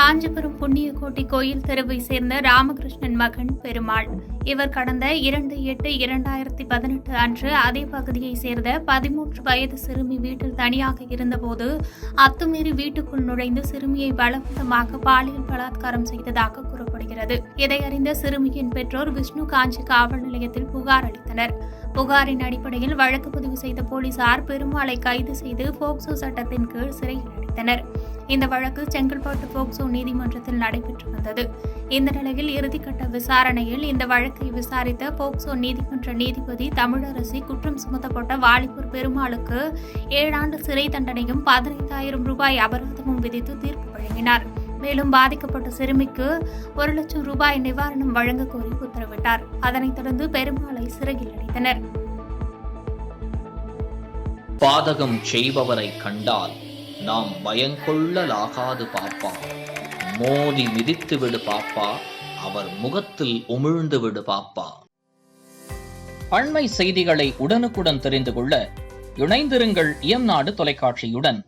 காஞ்சிபுரம் புண்ணியகோட்டி கோயில் தெருவை சேர்ந்த ராமகிருஷ்ணன் மகன் பெருமாள். இவர் கடந்த 2/8/2018 அன்று அதே பகுதியைச் சேர்ந்த 13 வயது சிறுமி வீட்டில் தனியாக இருந்தபோது அத்துமீறி வீட்டுக்குள் நுழைந்து சிறுமியை பலவந்தமாக பாலியல் பலாத்காரம் செய்ததாக கூறப்படுகிறது. இதை அறிந்த சிறுமியின் பெற்றோர் விஷ்ணு காஞ்சி காவல் நிலையத்தில் புகார் அளித்தனர். புகாரின் அடிப்படையில் வழக்கு பதிவு செய்த போலீசார் பெருமாளை கைது செய்து போக்சோ சட்டத்தின் கீழ் சிறையில் அடைத்தனர். இந்த வழக்கு செங்கல்பட்டு போக்சோ நீதிமன்றத்தில் நடைபெற்று வந்தது. இந்த நிலையில் இறுதிக்கட்ட விசாரணையில் இந்த வழக்கை விசாரித்த போக்சோ நீதிமன்ற நீதிபதி தமிழரசி குற்றம் சுமத்தப்பட்ட வாலிபர் பெருமாளுக்கு 7 ஆண்டு சிறை தண்டனையும் 15,000 ரூபாய் அபராதமும் விதித்து தீர்ப்பு வழங்கினார். மேலும் பாதிக்கப்பட்ட சிறுமிக்கு 1 லட்சம் ரூபாய் நிவாரணம் வழங்க கோரி உத்தரவிட்டார். அதனைத் தொடர்ந்து பெருமாளை சிறையில் அடைத்தனர். பாதகம் செய்பவரை கண்டால் நாம் பயங்கொள்ளலாகாது பாப்பா, மோதி மிதித்து விடு பாப்பா, அவர் முகத்தில் உமிழ்ந்து விடு பாப்பா. அண்மை செய்திகளை உடனுக்குடன் தெரிந்து கொள்ள இணைந்திருங்கள் இயம்நாடு தொலைக்காட்சியுடன்.